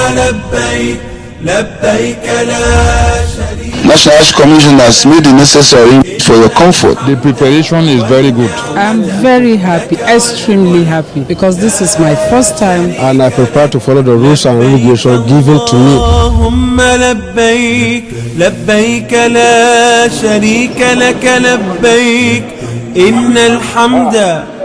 لبيك لبيك لا شريك. National Hajj Commission has made the necessary for your comfort. The preparation is very good. I'm very happy, extremely happy, because this is my first time. And I prepare to follow the rules and regulations given to me. اللهم لبيك لبيك لا شريك لك لبيك إن الحمد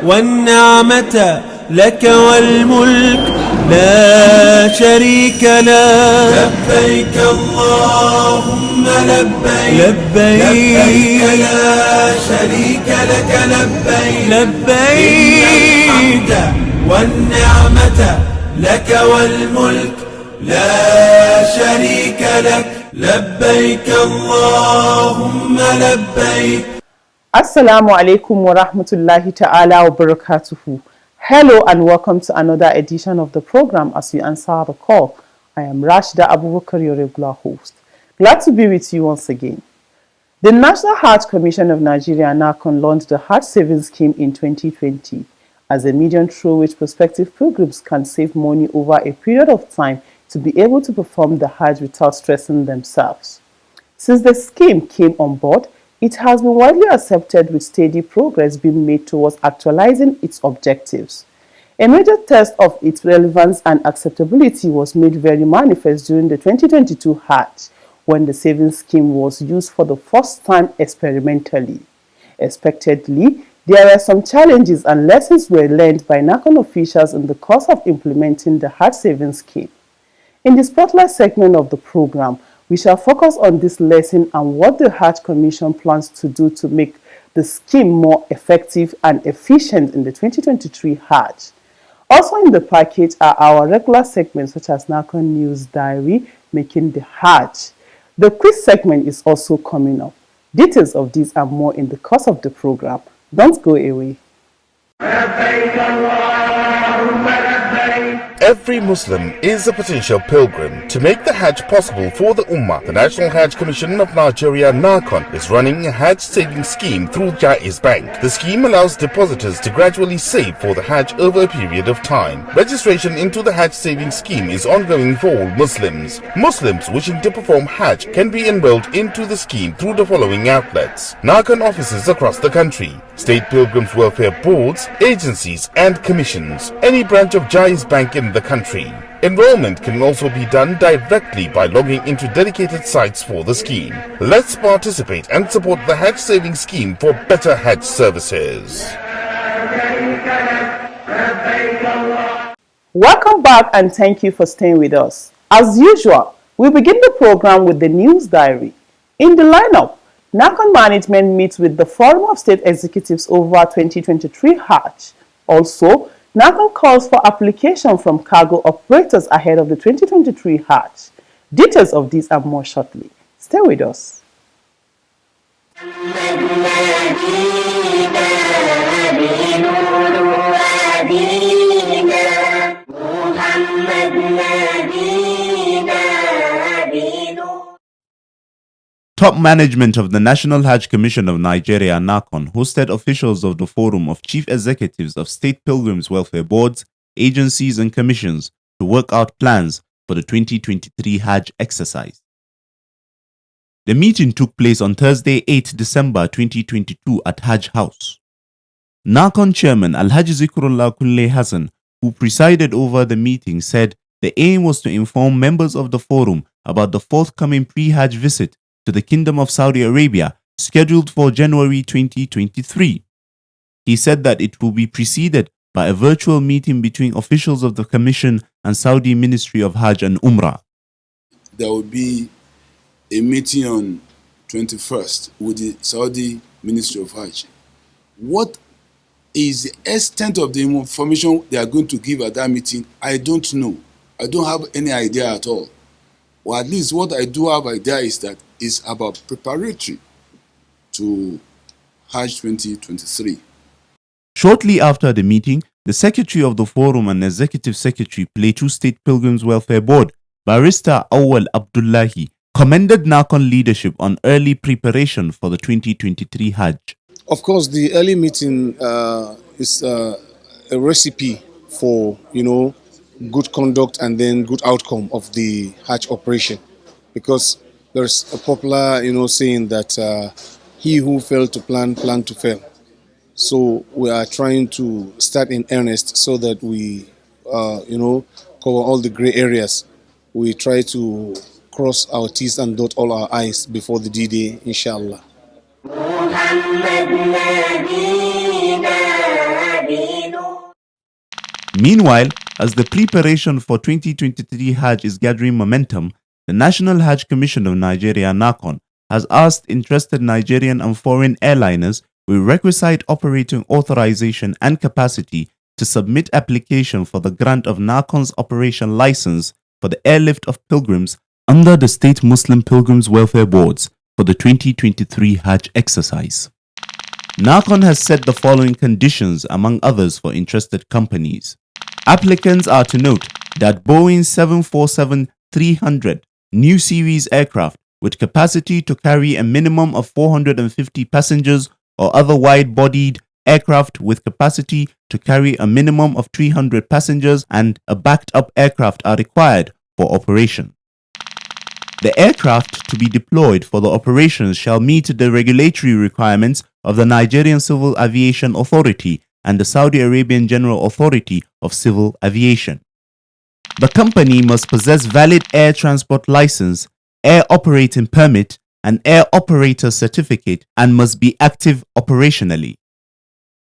والنعمة لك والملك لا شريك له. لبيك اللهم لبيك لبيك لا شريك لك لبيك لبيك والنعمة لك والملك لا شريك لك لبيك اللهم لبيك. Assalamu alaikum wa rahmatullahi ta'ala wa barakatuhu. Hello and welcome to another edition of the program As You Answer the Call. I am Rashida Abubakar, your regular host. Glad to be with you once again. The National Hajj Commission of Nigeria, NAHCON, launched the Hajj Savings Scheme in 2020 as a medium through which prospective pilgrims can save money over a period of time to be able to perform the Hajj without stressing themselves. Since the scheme came on board, it has been widely accepted with steady progress being made towards actualizing its objectives. A major test of its relevance and acceptability was made very manifest during the 2022 Hajj, when the savings scheme was used for the first time experimentally. Expectedly, there were some challenges and lessons were learned by NAHCON officials in the course of implementing the Hajj savings scheme. In the spotlight segment of the program, we shall focus on this lesson and what the Hajj Commission plans to do to make the scheme more effective and efficient in the 2023 Hajj. Also in the package are our regular segments such as NAHCON News Diary, Making the Hajj. The quiz segment is also coming up. Details of these and more in the course of the program. Don't go away. Every Muslim is a potential pilgrim. To make the Hajj possible for the Ummah, the National Hajj Commission of Nigeria, NAHCON, is running a Hajj savings scheme through Jaiz Bank. The scheme allows depositors to gradually save for the Hajj over a period of time. Registration into the Hajj savings scheme is ongoing for all Muslims. Muslims wishing to perform Hajj can be enrolled into the scheme through the following outlets: NAHCON offices across the country, state pilgrims welfare boards, agencies and commissions, any branch of Jaiz Bank in the country. Enrollment can also be done directly by logging into dedicated sites for the scheme. Let's participate and support the Hajj savings scheme for better Hajj services. Welcome back and thank you for staying with us. As usual, we begin the program with the news diary. In the lineup, NAHCON management meets with the Forum of State Executives over 2023 Hajj. Also, NAHCON calls for application from cargo operators ahead of the 2023 Hajj. Details of these and more shortly. Stay with us. Top management of the National Hajj Commission of Nigeria, NAHCON, hosted officials of the Forum of Chief Executives of State Pilgrims Welfare Boards, agencies and commissions to work out plans for the 2023 Hajj exercise. The meeting took place on Thursday, 8 December 2022 at Hajj House. NAHCON Chairman Alhaji Zikrullah Kulle Hassan, who presided over the meeting, said the aim was to inform members of the Forum about the forthcoming pre-Hajj visit to the Kingdom of Saudi Arabia, scheduled for January 2023. He said that it will be preceded by a virtual meeting between officials of the Commission and Saudi Ministry of Hajj and Umrah. There will be a meeting on 21st with the Saudi Ministry of Hajj. What is the extent of the information they are going to give at that meeting? I don't know. I don't have any idea at all. Or at least what I do have idea is that it's about preparatory to Hajj 2023. Shortly after the meeting, the Secretary of the Forum and Executive Secretary, Plateau State Pilgrims Welfare Board, Barrister Awal Abdullahi, commended NAHCON leadership on early preparation for the 2023 Hajj. Of course, the early meeting is a recipe for, good conduct and then good outcome of the Hajj operation. Because there's a popular, saying that he who failed to plan, planned to fail. So we are trying to start in earnest so that we, cover all the gray areas. We try to cross our T's and dot all our I's before the D-Day, inshallah. Meanwhile, as the preparation for 2023 Hajj is gathering momentum, the National Hajj Commission of Nigeria (NAHCON) has asked interested Nigerian and foreign airliners with requisite operating authorization and capacity to submit application for the grant of NAHCON's operation license for the airlift of pilgrims under the State Muslim Pilgrims Welfare Boards for the 2023 Hajj exercise. NAHCON has set the following conditions among others for interested companies. Applicants are to note that Boeing 747-300 new series aircraft with capacity to carry a minimum of 450 passengers or other wide-bodied aircraft with capacity to carry a minimum of 300 passengers and a backed-up aircraft are required for operation. The aircraft to be deployed for the operations shall meet the regulatory requirements of the Nigerian Civil Aviation Authority and the Saudi Arabian General Authority of Civil Aviation. The company must possess valid air transport license, air operating permit, and air operator certificate and must be active operationally.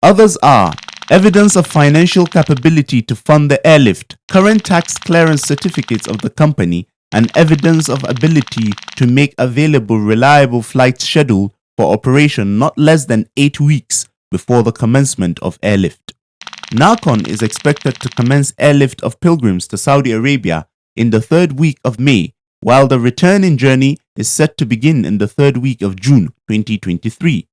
Others are evidence of financial capability to fund the airlift, current tax clearance certificates of the company, and evidence of ability to make available reliable flight schedule for operation not less than 8 weeks before the commencement of airlift. NAHCON is expected to commence airlift of pilgrims to Saudi Arabia in the 3rd week of May, while the returning journey is set to begin in the 3rd week of June 2023.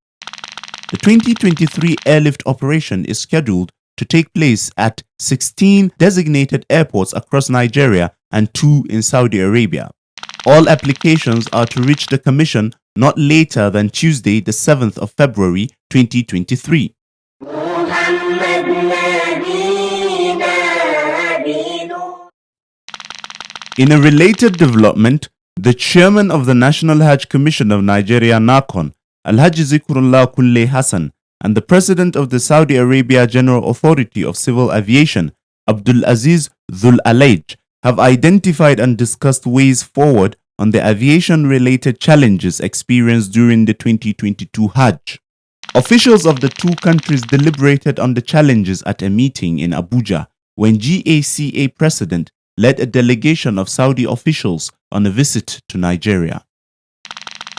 The 2023 airlift operation is scheduled to take place at 16 designated airports across Nigeria and 2 in Saudi Arabia. All applications are to reach the Commission not later than Tuesday, the 7th of February 2023. In a related development, the chairman of the National Hajj Commission of Nigeria (NAHCON), Alhaji Zikrullah Kulle Hassan, and the president of the Saudi Arabia General Authority of Civil Aviation, Abdul Aziz Dhul Alaij, have identified and discussed ways forward on the aviation-related challenges experienced during the 2022 Hajj. Officials of the two countries deliberated on the challenges at a meeting in Abuja when GACA president led a delegation of Saudi officials on a visit to Nigeria.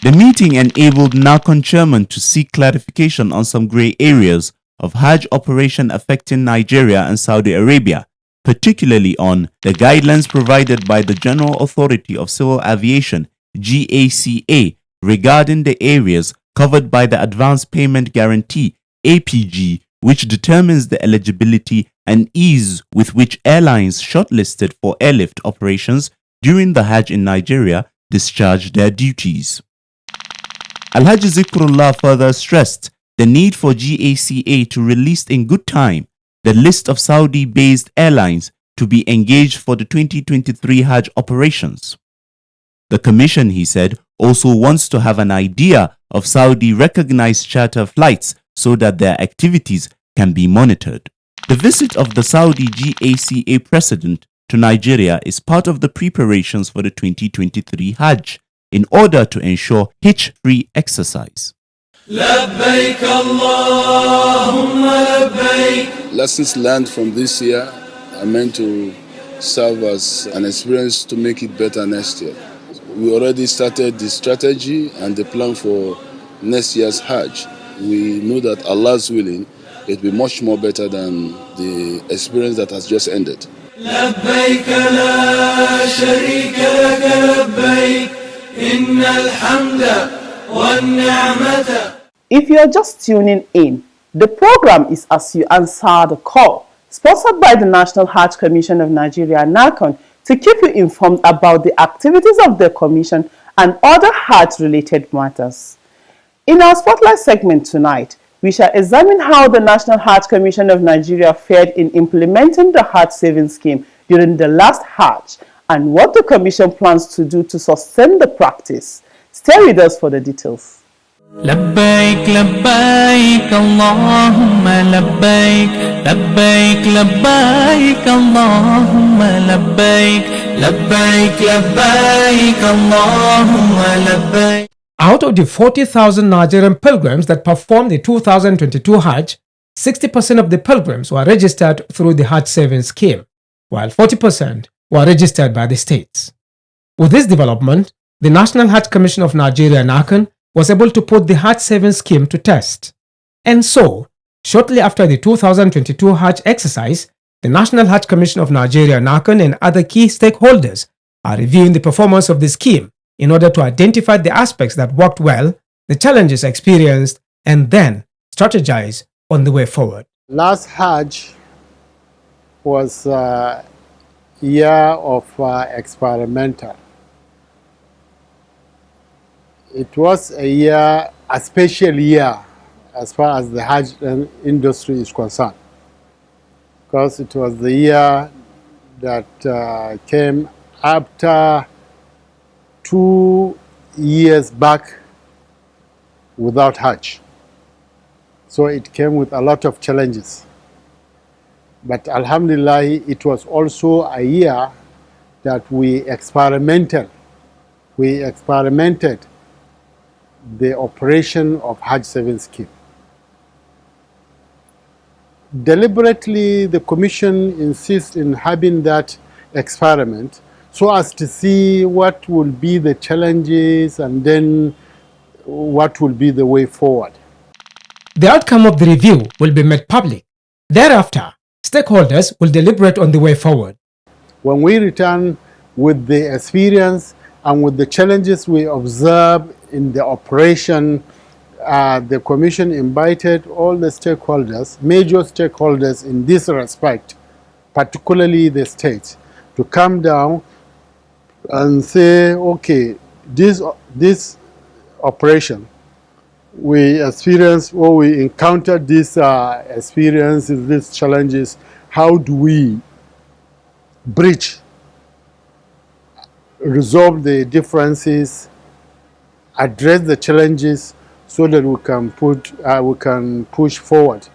The meeting enabled NAHCON chairman to seek clarification on some grey areas of Hajj operation affecting Nigeria and Saudi Arabia, particularly on the guidelines provided by the General Authority of Civil Aviation (GACA) regarding the areas covered by the Advance Payment Guarantee (APG), which determines the eligibility and ease with which airlines shortlisted for airlift operations during the Hajj in Nigeria discharge their duties. Alhaji Zikrullah further stressed the need for GACA to release in good time the list of Saudi-based airlines to be engaged for the 2023 Hajj operations. The Commission, he said, also wants to have an idea of Saudi-recognized charter flights so that their activities can be monitored. The visit of the Saudi GACA president to Nigeria is part of the preparations for the 2023 Hajj in order to ensure hitch-free exercise. لبيك اللهم لبيك. Lessons learned from this year are meant to serve as an experience to make it better next year. We already started the strategy and the plan for next year's Hajj. We know that Allah's willing, it will be much more better than the experience that has just ended. لبيك لا شريك لك لبيك إن الحمد والنعمة. If you are just tuning in, the program is As You Answer the Call, sponsored by the National Hajj Commission of Nigeria (NAHCON) to keep you informed about the activities of the Commission and other Hajj-related matters. In our Spotlight segment tonight, We shall examine how the National Hajj Commission of Nigeria fared in implementing the Hajj savings scheme during the last Hajj and what the Commission plans to do to sustain the practice. Stay with us for the details. لبيك لبيك اللهم لبيك لبيك لبيك اللهم لبيك لبيك لبيك اللهم لبيك. Out of the 40,000 Nigerian pilgrims that performed the 2022 Hajj, 60% of the pilgrims were registered through the Hajj savings scheme, while 40% were registered by the states. With this development, the National Hajj Commission of Nigeria (NAHCON) was able to put the Hajj savings scheme to test. And so, shortly after the 2022 Hajj exercise, the National Hajj Commission of Nigeria (NAHCON) and other key stakeholders are reviewing the performance of the scheme in order to identify the aspects that worked well, the challenges experienced, and then strategize on the way forward. Last Hajj was a year of experimental. It was a special year as far as the Hajj industry is concerned, because it was the year that came after 2 years back without Hajj. So it came with a lot of challenges. But Alhamdulillah, it was also a year that we experimented the operation of Hajj savings scheme. Deliberately, the Commission insists in having that experiment so as to see what will be the challenges and then what will be the way forward. The outcome of the review will be made public. Thereafter, stakeholders will deliberate on the way forward. When we return with the experience and with the challenges we observe in the operation, the Commission invited all the stakeholders, major stakeholders in this respect, particularly the states, to come down and say, okay, this operation, we experienced or we encountered these experiences, these challenges. How do we bridge, resolve the differences, address the challenges so that we can push forward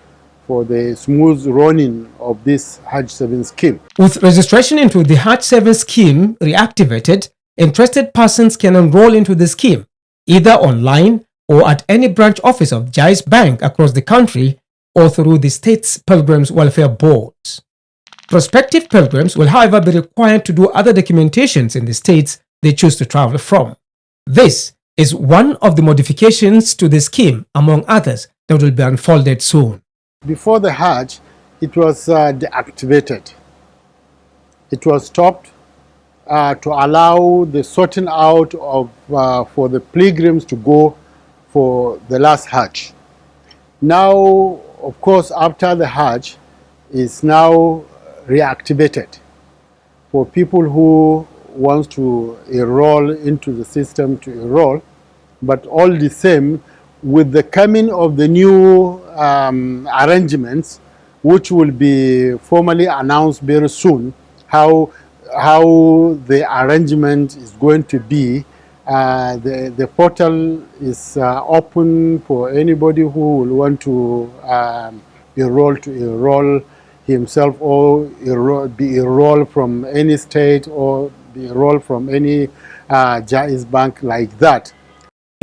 for the smooth running of this Hajj savings scheme. With registration into the Hajj savings scheme reactivated, interested persons can enroll into the scheme either online or at any branch office of Jais Bank across the country or through the state's Pilgrims Welfare Boards. Prospective pilgrims will, however, be required to do other documentations in the states they choose to travel from. This is one of the modifications to the scheme, among others, that will be unfolded soon. Before the Hajj, it was deactivated. It was stopped to allow the sorting out of for the pilgrims to go for the last Hajj. Now, of course, after the Hajj, is now reactivated for people who want to enroll into the system to enroll, but all the same, with the coming of the new arrangements, which will be formally announced very soon, how the arrangement is going to be. The portal is open for anybody who will want to enroll himself or be enrolled from any state or be enrolled from any Jais Bank like that.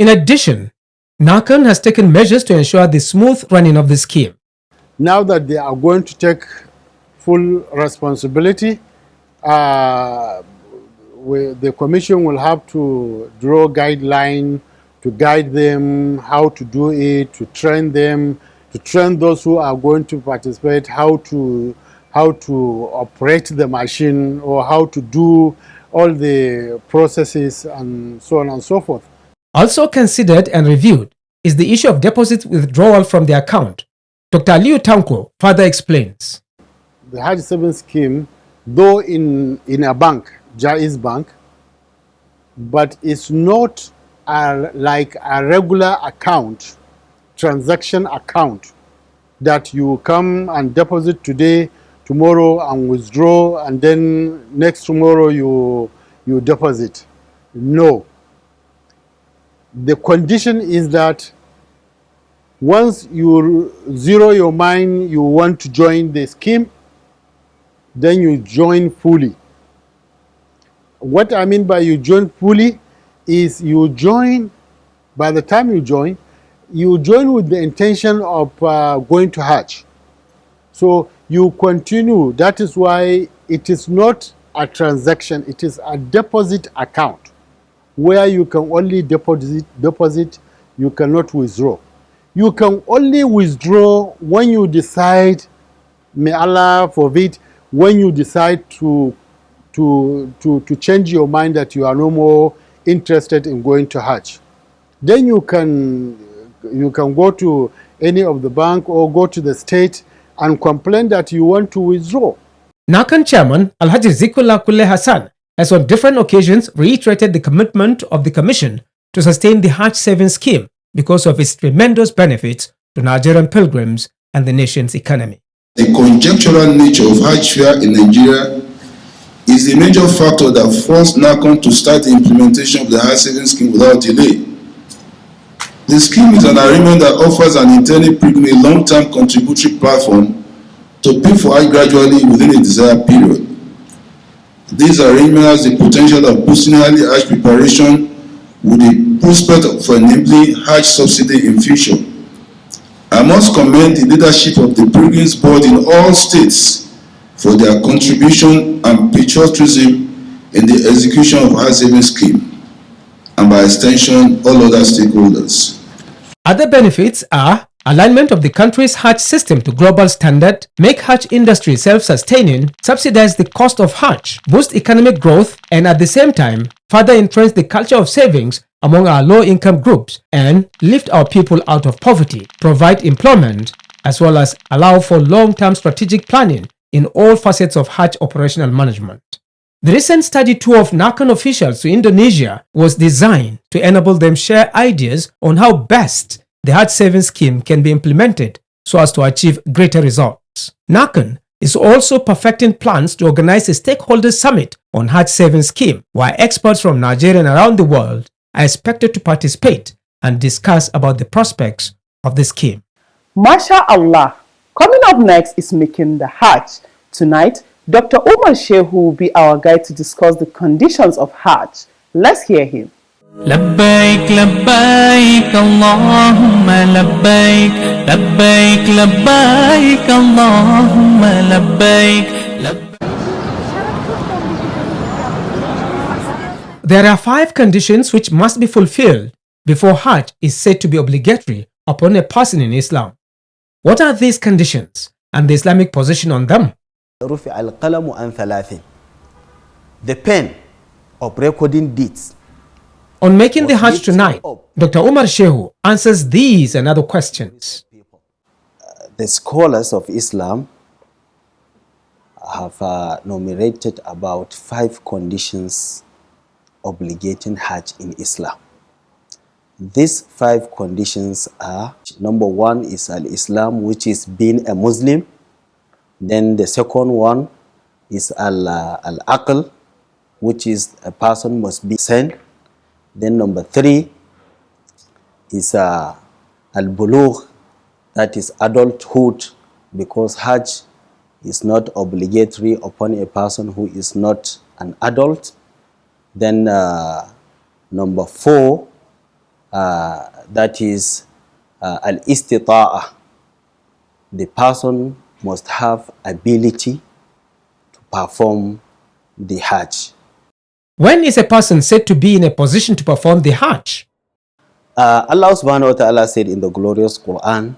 In addition, NAHCON has taken measures to ensure the smooth running of the scheme. Now that they are going to take full responsibility, the Commission will have to draw guidelines to guide them how to do it, to train them, to train those who are going to participate how to operate the machine or how to do all the processes and so on and so forth. Also considered and reviewed is the issue of deposit withdrawal from the account. Dr. Liu Tanko further explains. The Hajj savings scheme, though in a bank, Jais Bank, but it's not like a regular account transaction account that you come and deposit today, tomorrow and withdraw, and then next tomorrow you deposit. No. The condition is that once you zero your mind, you want to join the scheme, then you join fully. What I mean by you join fully is you join, by the time you join with the intention of going to Hajj. So you continue. That is why it is not a transaction, it is a deposit account where you can only deposit, you cannot withdraw. You can only withdraw when you decide, may Allah forbid, when you decide to change your mind that you are no more interested in going to Hajj. Then you can go to any of the bank or go to the state and complain that you want to withdraw. NAHCON chairman Alhaji Zikrullah Kulle Hassan has on different occasions reiterated the commitment of the Commission to sustain the Hajj savings scheme because of its tremendous benefits to Nigerian pilgrims and the nation's economy. The conjunctural nature of Hajj fair in Nigeria is the major factor that forced NAHCON to start the implementation of the Hajj savings scheme without delay. The scheme is an arrangement that offers an intended pilgrim a long-term contributory platform to pay for Hajj gradually within a desired period. This arrangement has the potential of boosting early Hajj preparation with the prospect for enabling Hajj subsidy in future. I must commend the leadership of the Pilgrims Board in all states for their contribution and patriotism in the execution of Hajj savings scheme, and by extension, all other stakeholders. Other benefits are alignment of the country's Hajj system to global standard, make Hajj industry self-sustaining, subsidize the cost of Hajj, boost economic growth, and at the same time, further entrench the culture of savings among our low-income groups and lift our people out of poverty, provide employment, as well as allow for long-term strategic planning in all facets of Hajj operational management. The recent study tour of NAHCON officials to Indonesia was designed to enable them share ideas on how best the Hajj savings scheme can be implemented so as to achieve greater results. NAHCON is also perfecting plans to organize a stakeholder summit on Hajj savings scheme, where experts from Nigeria and around the world are expected to participate and discuss about the prospects of the scheme. Masha Allah. Coming up next is Making the Hajj. Tonight, Dr. Umar Shehu will be our guide to discuss the conditions of Hajj. Let's hear him. لبيك لبيك اللهم لبيك لبيك لبيك اللهم لبيك. There are 5 conditions which must be fulfilled before Hajj is said to be obligatory upon a person in Islam. What are these conditions and the Islamic position on them? رفع القلم عن 3. The pen of recording deeds. On Making the Hajj tonight, Dr. Umar Shehu answers these and other questions. The scholars of Islam have enumerated about 5 conditions obligating Hajj in Islam. These 5 conditions are: number 1 is al-Islam, which is being a Muslim. Then the second one is al-Aql, which is a person must be sane. Then number 3 is al-Bulugh, that is adulthood, because Hajj is not obligatory upon a person who is not an adult. Then number 4, that is al-Istita'ah. The person must have ability to perform the Hajj. When is a person said to be in a position to perform the Hajj? Allah subhanahu wa ta'ala said in the glorious Quran,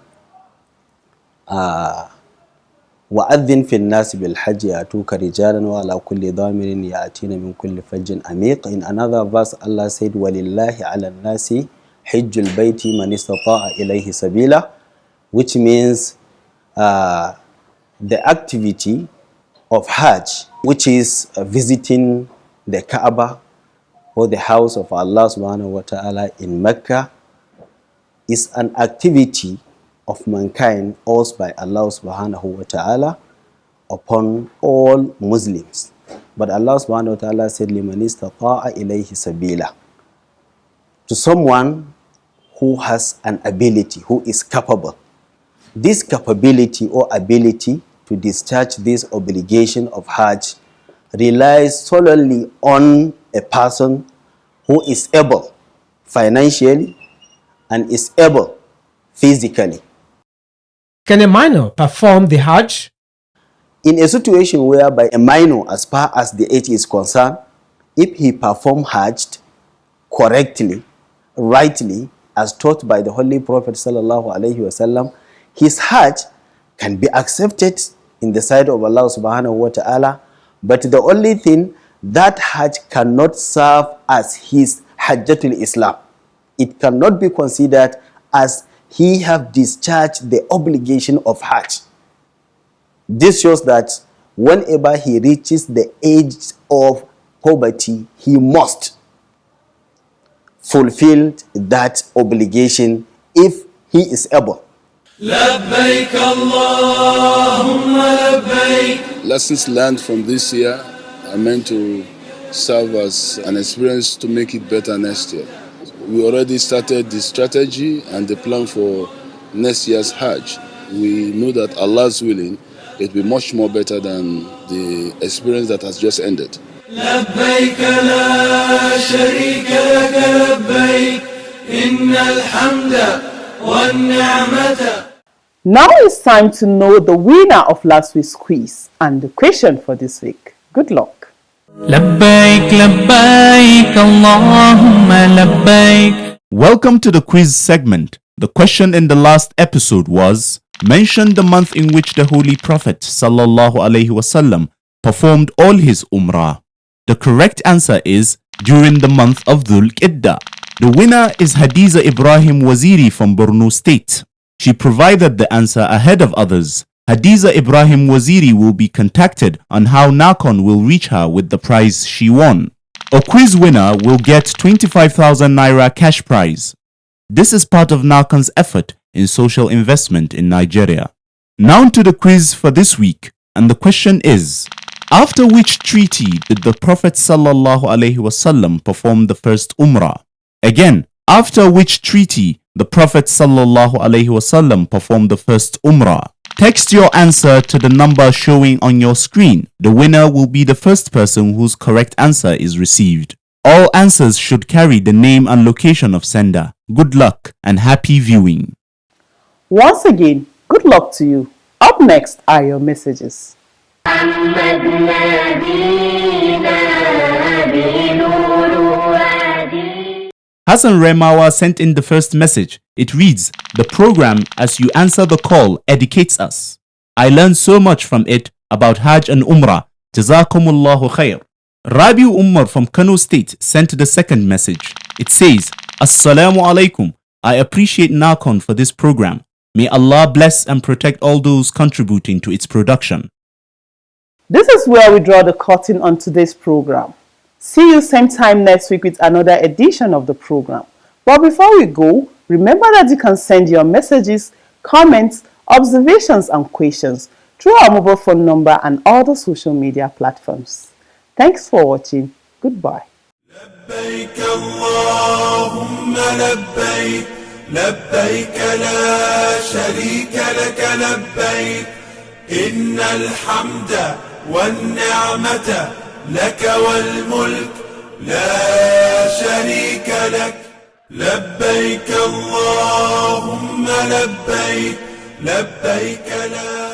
وَأَذِّنْ فِي النَّاسِ بِالْحَجِّ يَأْتُوكَ رِجَالًا وَعَلَى كُلِّ ضَامِرٍ يَأْتِينَ مِنْ كُلِّ فَجٍّ عَمِيقٍ. In another verse, Allah said, وَلِلَّهِ عَلَى النَّاسِ حِجُّ الْبَيْتِ مَنِ اسْتَطَاعَ إِلَيْهِ سَبِيلًا, which means the activity of Hajj, which is visiting the Kaaba or the house of Allah subhanahu wa ta'ala in Mecca, is an activity of mankind caused by Allah subhanahu wa ta'ala upon all Muslims. But Allah subhanahu wa ta'ala said, لِمَنِ اسْتَطَاعَ إِلَيْهِ سَبِيلًا, to someone who has an ability, who is capable. This capability or ability to discharge this obligation of Hajj relies solely on a person who is able financially and is able physically. Can a minor perform the Hajj? In a situation whereby a minor, as far as the age is concerned, if he perform Hajj correctly, rightly, as taught by the Holy Prophet sallallahu alaihi wasallam, his Hajj can be accepted in the sight of Allah subhanahu wa ta'ala. But the only thing, that Hajj cannot serve as his Hajjatul Islam. It cannot be considered as he have discharged the obligation of Hajj. This shows that whenever he reaches the age of poverty, he must fulfill that obligation if he is able. لبيك اللهم لبيك. Lessons learned from this year are meant to serve as an experience to make it better next year. We already started the strategy and the plan for next year's Hajj. We know that Allah's willing, it will be much more better than the experience that has just ended. لبيك لا شريك لك لبيك إن الحمد والنعمة. Now it's time to know the winner of last week's quiz and the question for this week. Good luck. لبيك لبيك اللهم لبيك. Welcome to the quiz segment. The question in the last episode was, mention the month in which the Holy Prophet sallallahu alaihi wasallam performed all his umrah. The correct answer is during the month of Dhul Qiddah. The winner is Hadiza Ibrahim Waziri from Borno State. She provided the answer ahead of others. Hadiza Ibrahim Waziri will be contacted on how NAHCON will reach her with the prize she won. A quiz winner will get 25,000 Naira cash prize. This is part of NAHCON's effort in social investment in Nigeria. Now to the quiz for this week, and the question is, after which treaty did the Prophet sallallahu alaihi wasallam perform the first Umrah? Again, after which treaty the Prophet sallallahu alaihi wasallam performed the first Umrah? Text your answer to the number showing on your screen. The winner will be the first person whose correct answer is received. All answers should carry the name and location of sender. Good luck and happy viewing. Once again, good luck to you. Up next are your messages. Hassan Remawa sent in the first message. It reads, the program as you answer the call educates us. I learned so much from it about Hajj and Umrah. Jazakumullahu khair. Rabiu Umar from Kano State sent the second message. It says, Assalamu alaikum. I appreciate NAHCON for this program. May Allah bless and protect all those contributing to its production. This is where we draw the curtain on today's program. See you same time next week with another edition of the program. But before we go, remember that you can send your messages, comments, observations and questions through our mobile phone number and other social media platforms. Thanks for watching. Goodbye. لبيك اللهم لبيك لبيك لا شريك لك لبيك إن الحمد والنعمة لك والملك لا شريك لك لبيك اللهم لبيك لبيك لا